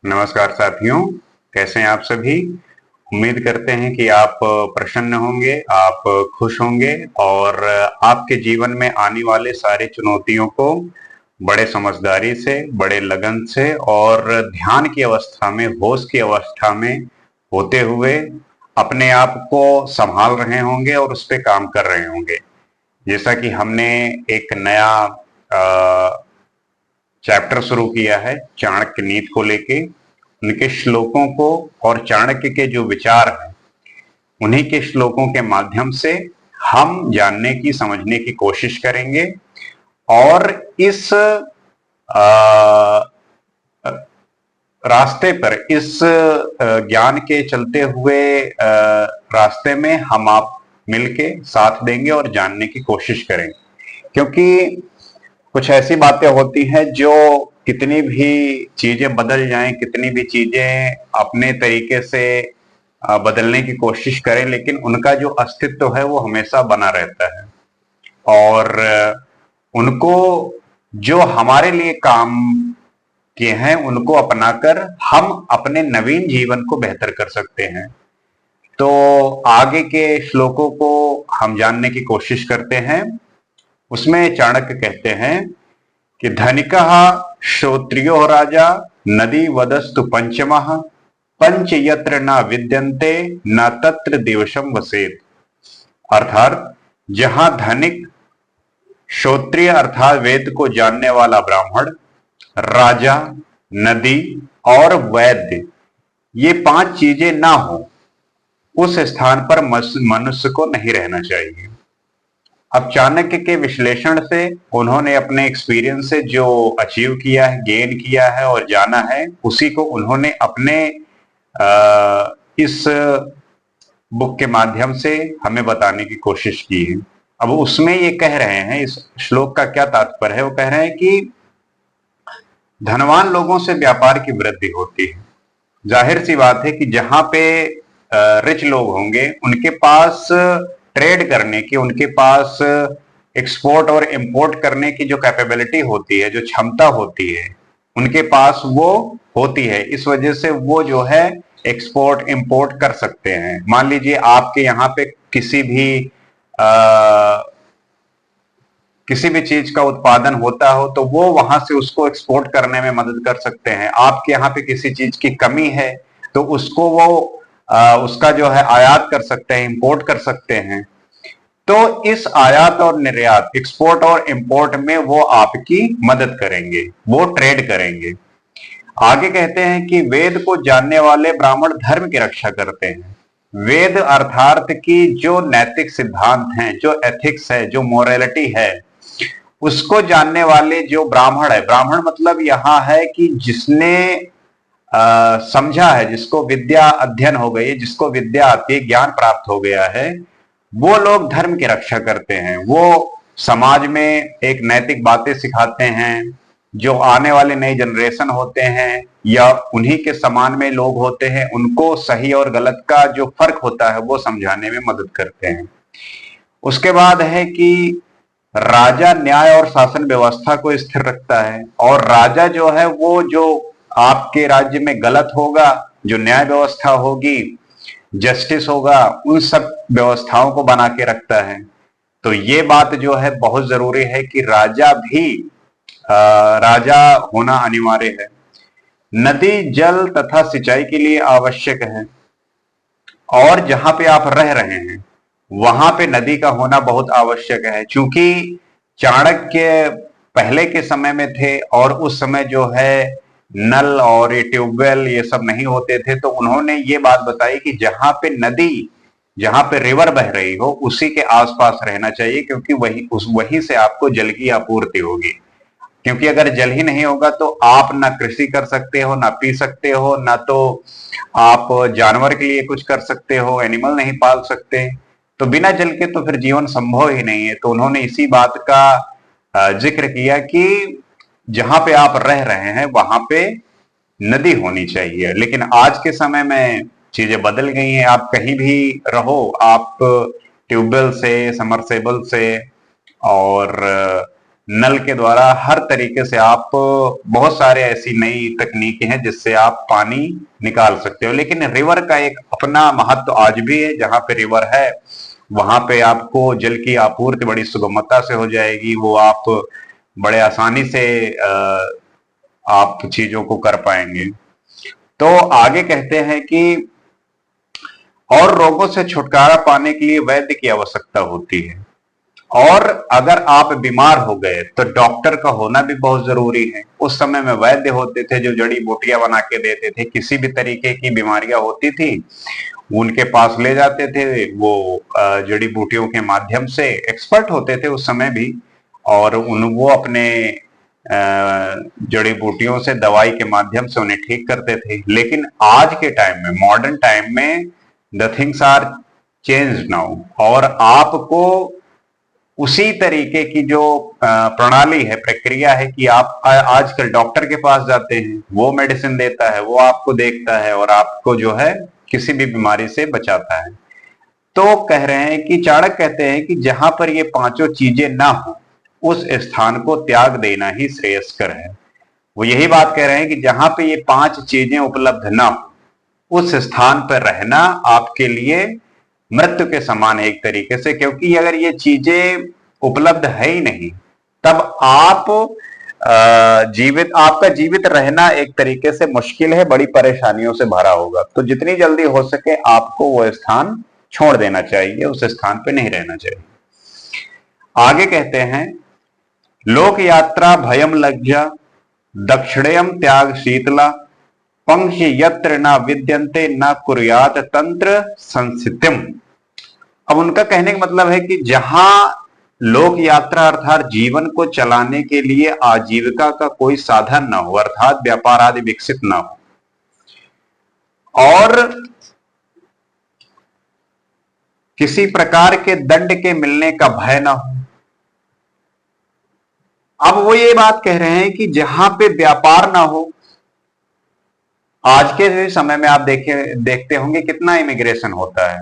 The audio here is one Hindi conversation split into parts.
नमस्कार साथियों, कैसे हैं आप सभी। उम्मीद करते हैं कि आप प्रसन्न होंगे, आप खुश होंगे और आपके जीवन में आने वाले सारे चुनौतियों को बड़े समझदारी से, बड़े लगन से और ध्यान की अवस्था में, होश की अवस्था में होते हुए अपने आप को संभाल रहे होंगे और उस पर काम कर रहे होंगे। जैसा कि हमने एक नया चैप्टर शुरू किया है चाणक्य नीति को लेके, उनके श्लोकों को और चाणक्य के जो विचार हैं उन्हीं के श्लोकों के माध्यम से हम जानने की, समझने की कोशिश करेंगे और इस रास्ते पर, इस ज्ञान के चलते हुए रास्ते में हम आप मिलके साथ देंगे और जानने की कोशिश करेंगे। क्योंकि कुछ ऐसी बातें होती हैं जो कितनी भी चीजें बदल जाएं, कितनी भी चीजें अपने तरीके से बदलने की कोशिश करें, लेकिन उनका जो अस्तित्व है वो हमेशा बना रहता है। और उनको जो हमारे लिए काम किए हैं उनको अपनाकर हम अपने नवीन जीवन को बेहतर कर सकते हैं। तो आगे के श्लोकों को हम जानने की कोशिश करते हैं। उसमें चाणक्य कहते हैं कि धनिकः श्रोत्रियो राजा नदी वदस्तु पंचमः पंच यत्र न विद्यन्ते न तत्र दिवसम वसेत। अर्थात जहां धनिक, श्रोत्रिय अर्थात वेद को जानने वाला ब्राह्मण, राजा, नदी और वैद्य, ये पांच चीजें ना हो उस स्थान पर मनुष्य को नहीं रहना चाहिए। अब चाणक्य के विश्लेषण से उन्होंने अपने एक्सपीरियंस से जो अचीव किया है, गेन किया है और जाना है, उसी को उन्होंने अपने इस बुक के माध्यम से हमें बताने की कोशिश की है। अब उसमें ये कह रहे हैं, इस श्लोक का क्या तात्पर्य है, वो कह रहे हैं कि धनवान लोगों से व्यापार की वृद्धि होती है। जाहिर सी बात है कि जहां पे रिच लोग होंगे उनके पास ट्रेड करने की, उनके पास एक्सपोर्ट और इंपोर्ट करने की जो कैपेबिलिटी होती है, जो क्षमता होती है, उनके पास वो होती है। इस वजह से वो जो है एक्सपोर्ट इंपोर्ट कर सकते हैं। मान लीजिए आपके यहाँ पे किसी भी चीज का उत्पादन होता हो तो वो वहां से उसको एक्सपोर्ट करने में मदद कर सकते हैं। आपके यहाँ पे किसी चीज की कमी है तो उसको वो उसका जो है आयात कर सकते हैं, इंपोर्ट कर सकते हैं। तो इस आयात और निर्यात, एक्सपोर्ट और इंपोर्ट में वो आपकी मदद करेंगे, वो ट्रेड करेंगे। आगे कहते हैं कि वेद को जानने वाले ब्राह्मण धर्म की रक्षा करते हैं। वेद अर्थात की जो नैतिक सिद्धांत हैं, जो एथिक्स है, जो मोरालिटी है, उसको जानने वाले जो ब्राह्मण है, ब्राह्मण मतलब यहां है कि जिसने समझा है, जिसको विद्या अध्ययन हो गई है, जिसको विद्या आती है, ज्ञान प्राप्त हो गया है, वो लोग धर्म की रक्षा करते हैं। वो समाज में एक नैतिक बातें सिखाते हैं। जो आने वाले नई जनरेशन होते हैं या उन्हीं के समान में लोग होते हैं, उनको सही और गलत का जो फर्क होता है वो समझाने में मदद करते हैं। उसके बाद है कि राजा न्याय और शासन व्यवस्था को स्थिर रखता है। और राजा जो है वो जो आपके राज्य में गलत होगा, जो न्याय व्यवस्था होगी, जस्टिस होगा, उन सब व्यवस्थाओं को बना के रखता है। तो ये बात जो है बहुत जरूरी है कि राजा भी राजा होना अनिवार्य है। नदी जल तथा सिंचाई के लिए आवश्यक है और जहां पे आप रह रहे हैं वहां पे नदी का होना बहुत आवश्यक है। क्योंकि चाणक्य पहले के समय में थे और उस समय जो है नल और ये ट्यूबवेल ये सब नहीं होते थे, तो उन्होंने ये बात बताई कि जहां पे नदी, जहां पे रिवर बह रही हो उसी के आसपास रहना चाहिए, क्योंकि वहीं से आपको जल की आपूर्ति होगी। क्योंकि अगर जल ही नहीं होगा तो आप ना कृषि कर सकते हो, ना पी सकते हो, ना तो आप जानवर के लिए कुछ कर सकते हो, एनिमल नहीं पाल सकते। तो बिना जल के तो फिर जीवन संभव ही नहीं है। तो उन्होंने इसी बात का जिक्र किया कि जहां पे आप रह रहे हैं वहां पे नदी होनी चाहिए। लेकिन आज के समय में चीजें बदल गई हैं। आप कहीं भी रहो, आप ट्यूबवेल से, समरसेबल से और नल के द्वारा, हर तरीके से आप, बहुत सारे ऐसी नई तकनीकें हैं जिससे आप पानी निकाल सकते हो। लेकिन रिवर का एक अपना महत्व आज भी है। जहां पे रिवर है वहां पे आपको जल की आपूर्ति बड़ी सुगमता से हो जाएगी, वो आप बड़े आसानी से आप चीजों को कर पाएंगे। तो आगे कहते हैं कि और रोगों से छुटकारा पाने के लिए वैद्य की आवश्यकता होती है, और अगर आप बीमार हो गए तो डॉक्टर का होना भी बहुत जरूरी है। उस समय में वैद्य होते थे जो जड़ी बूटियां बना के देते थे। किसी भी तरीके की बीमारियां होती थी उनके पास ले जाते थे, वो जड़ी बूटियों के माध्यम से, एक्सपर्ट होते थे उस समय भी, और वो अपने जड़ी बूटियों से, दवाई के माध्यम से उन्हें ठीक करते थे। लेकिन आज के टाइम में, मॉडर्न टाइम में, the things are change now, और आपको उसी तरीके की जो प्रणाली है, प्रक्रिया है कि आप आजकल डॉक्टर के पास जाते हैं, वो मेडिसिन देता है, वो आपको देखता है और आपको जो है किसी भी बीमारी से बचाता है। तो कह रहे हैं कि चाणक्य कहते हैं कि जहां पर ये पांचों चीजें ना हो उस स्थान को त्याग देना ही श्रेयस्कर है। वो यही बात कह रहे हैं कि जहां पे ये पांच चीजें उपलब्ध ना हो उस स्थान पर रहना आपके लिए मृत्यु के समान है एक तरीके से, क्योंकि अगर ये चीजें उपलब्ध है ही नहीं तब आप आपका जीवित रहना एक तरीके से मुश्किल है, बड़ी परेशानियों से भरा होगा। तो जितनी जल्दी हो सके आपको वो स्थान छोड़ देना चाहिए, उस स्थान पे नहीं रहना चाहिए। आगे कहते हैं, लोक यात्रा भयम लज्जा दक्षिणयम त्याग शीतला पंक्ष यत्र न विद्यन्ते न कुर्यात तंत्र संस्थितिम। अब उनका कहने का मतलब है कि जहां लोक यात्रा अर्थात जीवन को चलाने के लिए आजीविका का कोई साधन ना हो, अर्थात व्यापार आदि विकसित ना हो, और किसी प्रकार के दंड के मिलने का भय ना हो। अब वो ये बात कह रहे हैं कि जहां पे व्यापार ना हो, आज के समय में आप देखते होंगे कितना इमिग्रेशन होता है,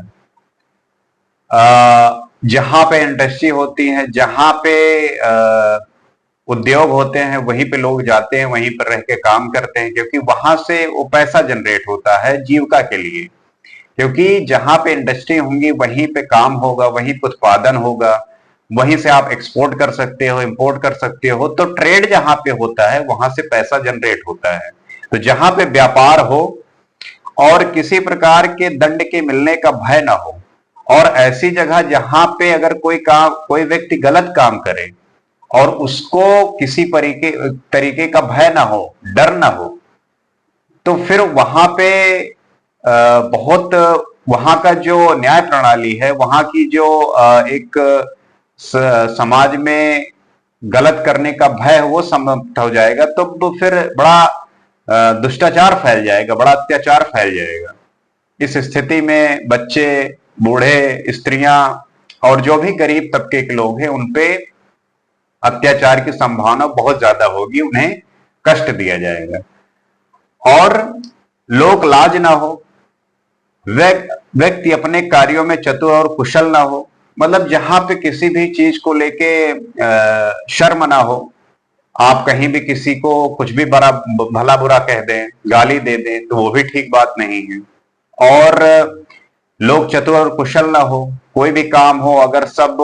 जहां पे इंडस्ट्री होती है, जहां पे उद्योग होते हैं, वहीं पे लोग जाते हैं, वहीं पर रह के काम करते हैं, क्योंकि वहां से वो पैसा जनरेट होता है जीविका के लिए। क्योंकि जहां पे इंडस्ट्री होंगी वहीं पे काम होगा, वहीं पे उत्पादन होगा, वहीं से आप एक्सपोर्ट कर सकते हो, इंपोर्ट कर सकते हो। तो ट्रेड जहां पे होता है वहां से पैसा जनरेट होता है। तो जहां पे व्यापार हो और किसी प्रकार के दंड के मिलने का भय ना हो, और ऐसी जगह जहां पे अगर कोई व्यक्ति गलत काम करे और उसको किसी तरीके का भय ना हो, डर ना हो, तो फिर वहां पे बहुत, वहां का जो न्याय प्रणाली है, वहां की जो एक समाज में गलत करने का भय है वो समाप्त हो जाएगा। तो फिर बड़ा दुष्टाचार फैल जाएगा, बड़ा अत्याचार फैल जाएगा। इस स्थिति में बच्चे, बूढ़े, स्त्रियां और जो भी गरीब तबके के लोग हैं उनपे अत्याचार की संभावना बहुत ज्यादा होगी, उन्हें कष्ट दिया जाएगा। और लोक लाज ना हो, व्यक्ति अपने कार्यों में चतुर और कुशल ना हो, मतलब जहां पे किसी भी चीज को लेके शर्म ना हो, आप कहीं भी किसी को कुछ भी भला बुरा कह दें, गाली दे दें, तो वो भी ठीक बात नहीं है। और लोग चतुर और कुशल ना हो, कोई भी काम हो अगर सब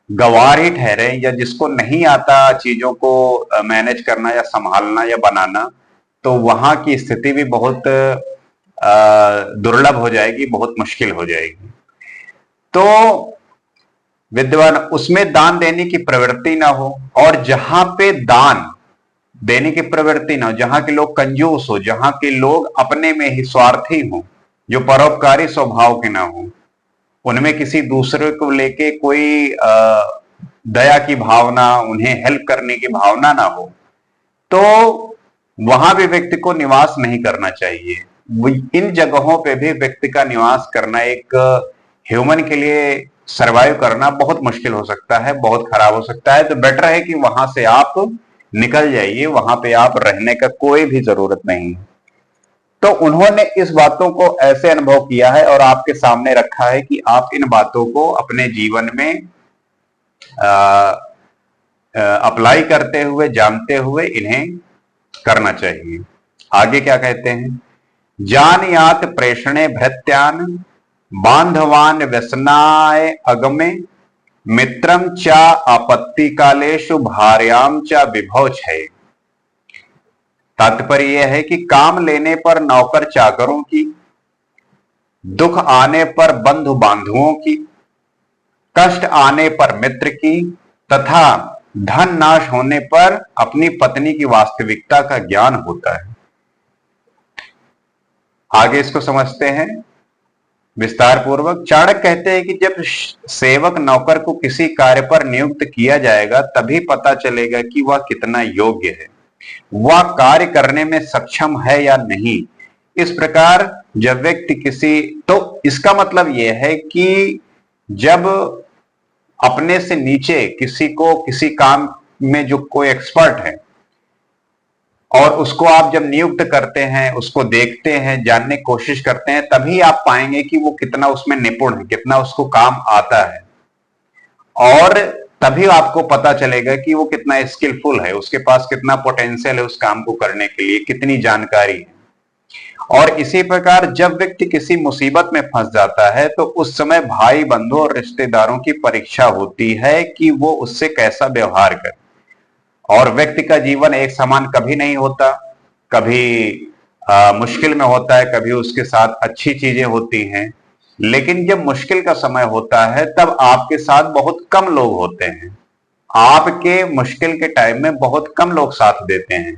गंवार ही ठहरे, या जिसको नहीं आता चीजों को मैनेज करना या संभालना या बनाना, तो वहां की स्थिति भी बहुत दुर्लभ हो जाएगी, बहुत मुश्किल हो जाएगी। तो विद्वान उसमें दान देने की प्रवृत्ति ना हो, और जहां पे दान देने की प्रवृत्ति ना हो, जहां के लोग कंजूस हो, जहां के लोग अपने में ही स्वार्थी हो, जो परोपकारी स्वभाव के ना हो, उनमें किसी दूसरे को लेके कोई दया की भावना, उन्हें हेल्प करने की भावना ना हो, तो वहां भी व्यक्ति को निवास नहीं करना चाहिए। इन जगहों पे भी व्यक्ति का निवास करना, एक ह्यूमन के लिए सरवाइव करना बहुत मुश्किल हो सकता है, बहुत खराब हो सकता है। तो बेटर है कि वहां से आप निकल जाइए, वहां पे आप रहने का कोई भी जरूरत नहीं है। तो उन्होंने इस बातों को ऐसे अनुभव किया है और आपके सामने रखा है कि आप इन बातों को अपने जीवन में अप्लाई करते हुए, जानते हुए इन्हें करना चाहिए। आगे क्या कहते हैं, जानियात प्रेषणे भृत्यान बांधवान व्यसनाय अगमे मित्रम च आपत्ति कालेषु भार्याम च विभव छय। तात्पर्य यह है कि काम लेने पर नौकर चाकरों की, दुख आने पर बंधु बांधुओं की, कष्ट आने पर मित्र की, तथा धन नाश होने पर अपनी पत्नी की वास्तविकता का ज्ञान होता है। आगे इसको समझते हैं विस्तार पूर्वक। चाणक्य कहते हैं कि जब सेवक नौकर को किसी कार्य पर नियुक्त किया जाएगा तभी पता चलेगा कि वह कितना योग्य है, वह कार्य करने में सक्षम है या नहीं। इस प्रकार जब व्यक्ति तो इसका मतलब यह है कि जब अपने से नीचे किसी को किसी काम में जो कोई एक्सपर्ट है और उसको आप जब नियुक्त करते हैं, उसको देखते हैं, जानने की कोशिश करते हैं, तभी आप पाएंगे कि वो कितना उसमें निपुण है, कितना उसको काम आता है, और तभी आपको पता चलेगा कि वो कितना स्किलफुल है, उसके पास कितना पोटेंशियल है उस काम को करने के लिए, कितनी जानकारी है। और इसी प्रकार जब व्यक्ति किसी मुसीबत में फंस जाता है तो उस समय भाई बंधु और रिश्तेदारों की परीक्षा होती है कि वो उससे कैसा व्यवहार करे। और व्यक्ति का जीवन एक समान कभी नहीं होता, कभी मुश्किल में होता है, कभी उसके साथ अच्छी चीजें होती हैं। लेकिन जब मुश्किल का समय होता है तब आपके साथ बहुत कम लोग होते हैं, आपके मुश्किल के टाइम में बहुत कम लोग साथ देते हैं।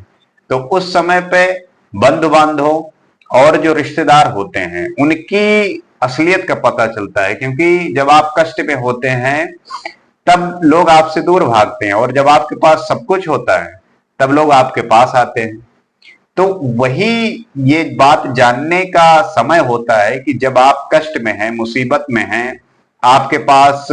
तो उस समय पे बंधु बांधव और जो रिश्तेदार होते हैं उनकी असलियत का पता चलता है, क्योंकि जब आप कष्ट में होते हैं तब लोग आपसे दूर भागते हैं, और जब आपके पास सब कुछ होता है तब लोग आपके पास आते हैं। तो वही ये बात जानने का समय होता है कि जब आप कष्ट में हैं, मुसीबत में हैं, आपके पास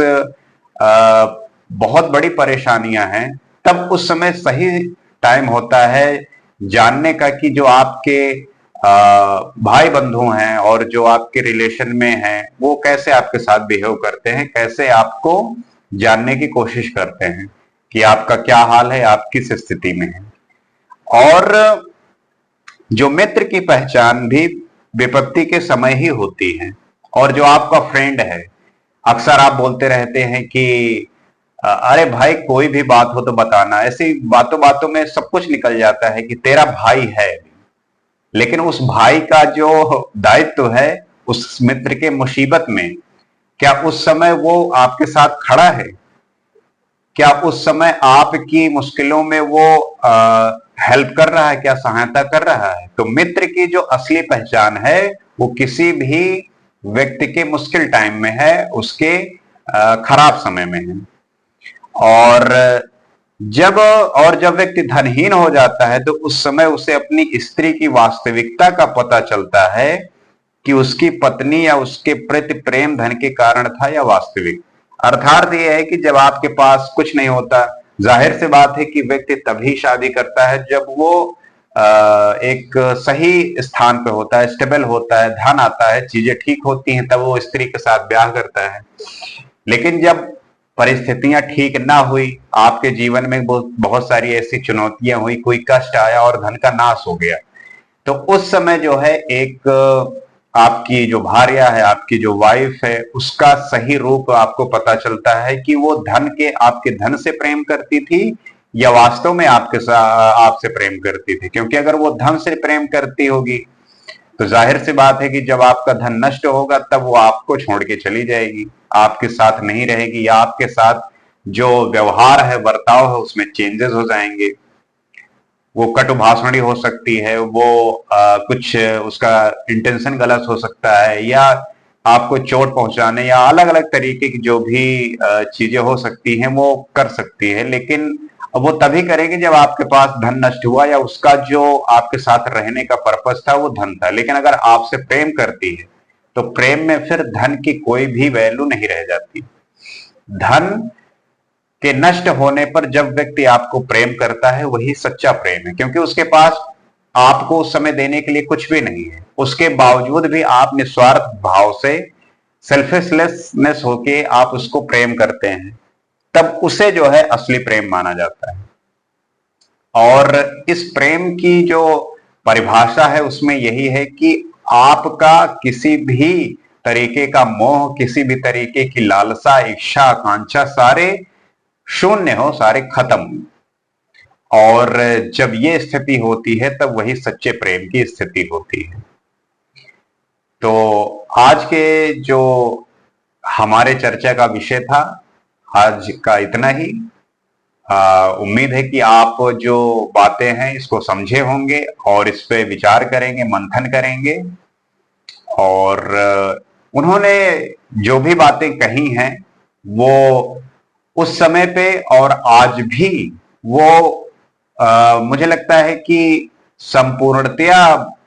बहुत बड़ी परेशानियां हैं, तब उस समय सही टाइम होता है जानने का कि जो आपके भाई बंधु हैं और जो आपके रिलेशन में हैं वो कैसे आपके साथ बिहेव करते हैं, कैसे आपको जानने की कोशिश करते हैं कि आपका क्या हाल है, आप किस स्थिति में हैं। और जो मित्र की पहचान भी विपत्ति के समय ही होती है। और जो आपका फ्रेंड है, अक्सर आप बोलते रहते हैं कि अरे भाई कोई भी बात हो तो बताना, ऐसी बातों बातों में सब कुछ निकल जाता है कि तेरा भाई है, लेकिन उस भाई का जो दायित्व है उस मित्र के मुसीबत में, क्या उस समय वो आपके साथ खड़ा है? क्या उस समय आपकी मुश्किलों में वो हेल्प कर रहा है? क्या सहायता कर रहा है? तो मित्र की जो असली पहचान है वो किसी भी व्यक्ति के मुश्किल टाइम में है, उसके खराब समय में है। और जब व्यक्ति धनहीन हो जाता है तो उस समय उसे अपनी स्त्री की वास्तविकता का पता चलता है कि उसकी पत्नी या उसके प्रति प्रेम धन के कारण था या वास्तविक। अर्थात यह है कि जब आपके पास कुछ नहीं होता, जाहिर सी बात है कि व्यक्ति तभी शादी करता है जब वो एक सही स्थान पे होता है, स्टेबल होता है, धन आता है, चीजें ठीक होती हैं, तब वो स्त्री के साथ ब्याह करता है। लेकिन जब परिस्थितियां ठीक ना हुई, आपके जीवन में बहुत सारी ऐसी चुनौतियां हुई, कोई कष्ट आया और धन का नाश हो गया, तो उस समय जो है एक आपकी जो भार्या है, आपकी जो वाइफ है, उसका सही रूप आपको पता चलता है कि वो आपके धन से प्रेम करती थी या वास्तव में आपसे प्रेम करती थी। क्योंकि अगर वो धन से प्रेम करती होगी तो जाहिर सी बात है कि जब आपका धन नष्ट होगा तब वो आपको छोड़ के चली जाएगी, आपके साथ नहीं रहेगी, या आपके साथ जो व्यवहार है, बर्ताव है, उसमें चेंजेस हो जाएंगे। वो कटु भाषणी हो सकती है, वो कुछ उसका इंटेंशन गलत हो सकता है, या आपको चोट पहुंचाने या अलग अलग तरीके की जो भी चीजें हो सकती हैं वो कर सकती है। लेकिन वो तभी करेगी जब आपके पास धन नष्ट हुआ या उसका जो आपके साथ रहने का पर्पस था वो धन था। लेकिन अगर आपसे प्रेम करती है तो प्रेम में फिर धन की कोई भी वैल्यू नहीं रह जाती। धन के नष्ट होने पर जब व्यक्ति आपको प्रेम करता है वही सच्चा प्रेम है, क्योंकि उसके पास आपको उस समय देने के लिए कुछ भी नहीं है, उसके बावजूद भी आप निस्वार्थ भाव से, सेल्फिशनेस होके आप उसको प्रेम करते हैं। तब उसे जो है असली प्रेम माना जाता है। और इस प्रेम की जो परिभाषा है उसमें यही है कि आपका किसी भी तरीके का मोह, किसी भी तरीके की लालसा, इच्छा, आकांक्षा सारे शून्य हो, सारे खत्म हो। और जब ये स्थिति होती है तब वही सच्चे प्रेम की स्थिति होती है। तो आज के जो हमारे चर्चा का विषय था, आज का इतना ही। उम्मीद है कि आप जो बातें हैं इसको समझे होंगे और इस पे विचार करेंगे, मंथन करेंगे। और उन्होंने जो भी बातें कही हैं वो उस समय पे और आज भी वो मुझे लगता है कि संपूर्णतया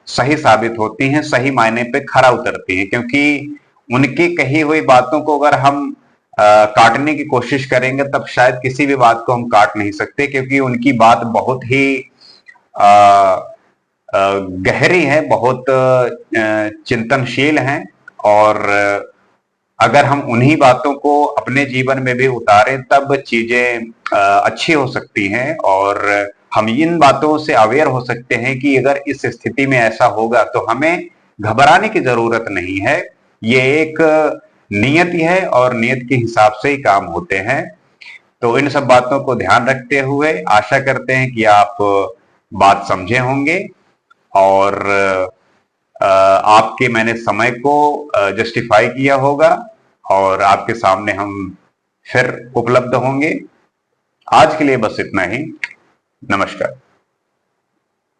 सही साबित होती हैं, सही मायने पे खरा उतरती हैं। क्योंकि उनकी कही हुई बातों को अगर हम काटने की कोशिश करेंगे तब शायद किसी भी बात को हम काट नहीं सकते, क्योंकि उनकी बात बहुत ही गहरी है, बहुत चिंतनशील है। और अगर हम उन्हीं बातों को अपने जीवन में भी उतारें तब चीजें अच्छी हो सकती हैं। और हम इन बातों से अवेयर हो सकते हैं कि अगर इस स्थिति में ऐसा होगा तो हमें घबराने की जरूरत नहीं है। ये एक नियति है और नियत के हिसाब से ही काम होते हैं। तो इन सब बातों को ध्यान रखते हुए आशा करते हैं कि आप बात समझे होंगे और आपके मैंने समय को जस्टिफाई किया होगा और आपके सामने हम फिर उपलब्ध होंगे। आज के लिए बस इतना ही। नमस्कार।